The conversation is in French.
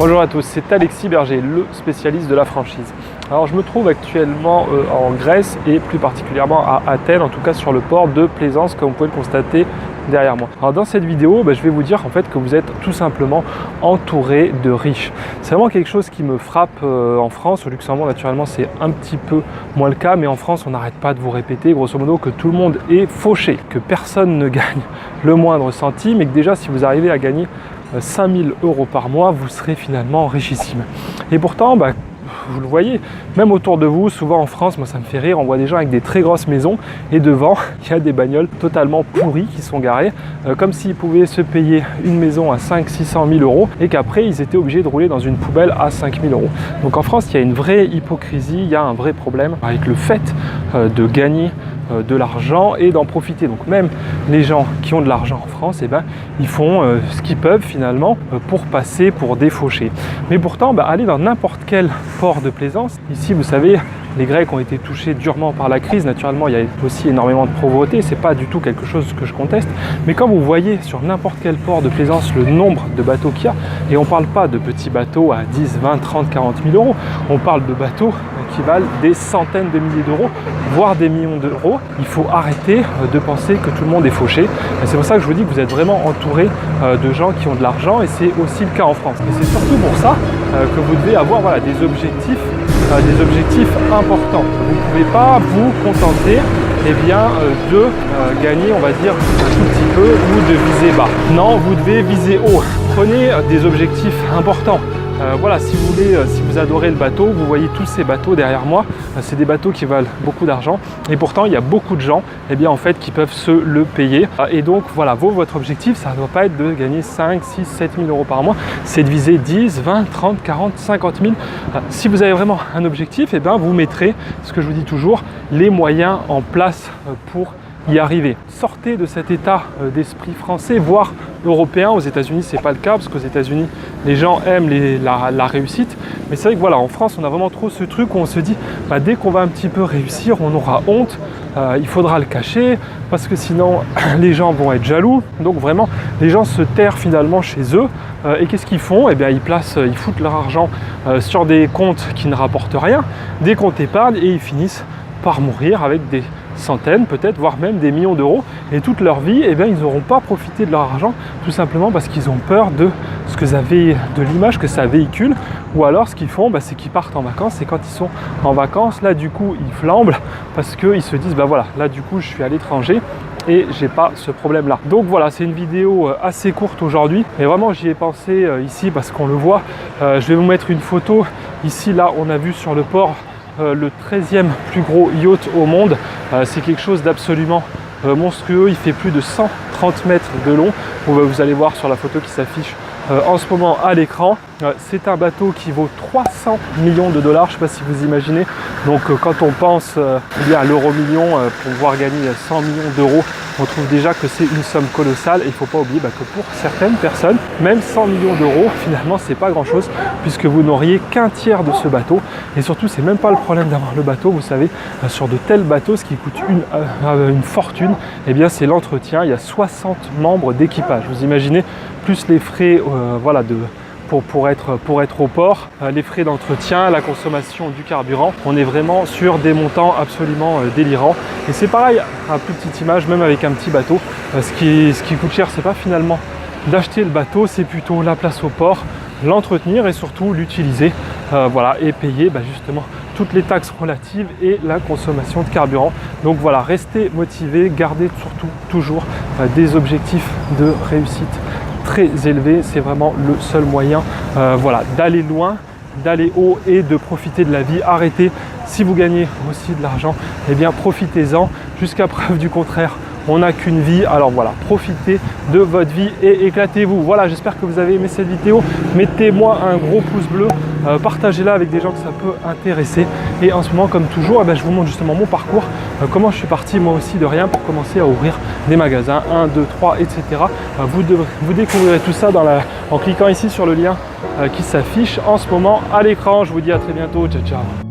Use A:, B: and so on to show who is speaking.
A: Bonjour à tous, c'est Alexis Berger, le spécialiste de la franchise. Alors je me trouve actuellement en Grèce et plus particulièrement à Athènes, en tout cas sur le port de Plaisance comme vous pouvez le constater derrière moi. Alors dans cette vidéo, je vais vous dire en fait que vous êtes tout simplement entouré de riches. C'est vraiment quelque chose qui me frappe en France. Au Luxembourg naturellement c'est un petit peu moins le cas, mais en France on n'arrête pas de vous répéter grosso modo que tout le monde est fauché, que personne ne gagne le moindre centime et que déjà si vous arrivez à gagner 5000 € par mois, vous serez finalement richissime. Et pourtant, vous le voyez, même autour de vous, souvent en France, moi ça me fait rire, on voit des gens avec des très grosses maisons et devant, il y a des bagnoles totalement pourries qui sont garées, comme s'ils pouvaient se payer une maison à 500-600 000 € et qu'après ils étaient obligés de rouler dans une poubelle à 5000 €. Donc en France, il y a une vraie hypocrisie, il y a un vrai problème avec le fait de gagner de l'argent et d'en profiter. Donc même les gens qui ont de l'argent en France, ils font ce qu'ils peuvent finalement pour passer pour des fauchés. Mais pourtant, aller dans n'importe quel port de plaisance, ici vous savez, les Grecs ont été touchés durement par la crise. Naturellement, il y a aussi énormément de pauvreté. C'est pas du tout quelque chose que je conteste. Mais quand vous voyez sur n'importe quel port de plaisance le nombre de bateaux qu'il y a, et on ne parle pas de petits bateaux à 10, 20, 30, 40 000 €, on parle de bateaux qui valent des centaines de milliers d'euros, voire des millions d'euros. Il faut arrêter de penser que tout le monde est fauché. Et c'est pour ça que je vous dis que vous êtes vraiment entouré de gens qui ont de l'argent, et c'est aussi le cas en France. Et c'est surtout pour ça que vous devez avoir des objectifs importants. Vous ne pouvez pas vous contenter de gagner, on va dire, un tout petit peu ou de viser bas. Non, vous devez viser haut. Prenez des objectifs importants. Si vous voulez, si vous adorez le bateau, vous voyez tous ces bateaux derrière moi, c'est des bateaux qui valent beaucoup d'argent et pourtant il y a beaucoup de gens qui peuvent se le payer. Et donc votre objectif, ça ne doit pas être de gagner 5, 6, 7 000 € par mois, c'est de viser 10, 20, 30, 40, 50 000. Si vous avez vraiment un objectif, vous mettrez, ce que je vous dis toujours, les moyens en place pour y arriver. Sortez de cet état d'esprit français, voire européen. Aux États-Unis, c'est pas le cas parce qu'aux États-Unis, les gens aiment la réussite. Mais c'est vrai que en France, on a vraiment trop ce truc où on se dit, dès qu'on va un petit peu réussir, on aura honte. Il faudra le cacher parce que sinon, les gens vont être jaloux. Donc vraiment, les gens se terrent finalement chez eux. Et qu'est-ce qu'ils font ? Ils foutent leur argent sur des comptes qui ne rapportent rien, des comptes épargne, et ils finissent par mourir avec des centaines, peut-être, voire même des millions d'euros, et toute leur vie, ils n'auront pas profité de leur argent, tout simplement parce qu'ils ont peur de de l'image que ça véhicule, ou alors ce qu'ils font, c'est qu'ils partent en vacances, et quand ils sont en vacances, là du coup, ils flambent, parce qu'ils se disent, là du coup, je suis à l'étranger, et j'ai pas ce problème là. Donc voilà, c'est une vidéo assez courte aujourd'hui, mais vraiment j'y ai pensé ici, parce qu'on le voit. Je vais vous mettre une photo, ici, là, on a vu sur le port, le 13e plus gros yacht au monde. C'est quelque chose d'absolument monstrueux. Il fait plus de 130 mètres de long. Vous allez voir sur la photo qui s'affiche en ce moment à l'écran. C'est un bateau qui vaut 300 millions de dollars. Je ne sais pas si vous imaginez. Donc quand on pense à l'euro million pour pouvoir gagner 100 millions d'euros, on trouve déjà que c'est une somme colossale. Et il ne faut pas oublier que pour certaines personnes, même 100 millions d'euros, finalement, c'est pas grand-chose puisque vous n'auriez qu'un tiers de ce bateau. Et surtout, c'est même pas le problème d'avoir le bateau. Vous savez, sur de tels bateaux, ce qui coûte une fortune, c'est l'entretien. Il y a 60 membres d'équipage. Vous imaginez, plus les frais pour être au port, les frais d'entretien, la consommation du carburant, on est vraiment sur des montants absolument délirants. Et c'est pareil, à plus petite image, même avec un petit bateau, ce qui coûte cher, c'est pas finalement d'acheter le bateau, c'est plutôt la place au port, l'entretenir et surtout l'utiliser, et payer justement toutes les taxes relatives et la consommation de carburant. Donc restez motivés, gardez surtout toujours des objectifs de réussite très élevé, c'est vraiment le seul moyen d'aller loin, d'aller haut et de profiter de la vie. Arrêtez, si vous gagnez aussi de l'argent, profitez-en jusqu'à preuve du contraire. On n'a qu'une vie, alors profitez de votre vie et éclatez-vous. J'espère que vous avez aimé cette vidéo. Mettez-moi un gros pouce bleu, partagez-la avec des gens que ça peut intéresser. Et en ce moment, comme toujours, je vous montre justement mon parcours, comment je suis parti moi aussi de rien pour commencer à ouvrir des magasins, 1, 2, 3, etc. Vous découvrirez tout ça en cliquant ici sur le lien qui s'affiche en ce moment à l'écran. Je vous dis à très bientôt, ciao ciao.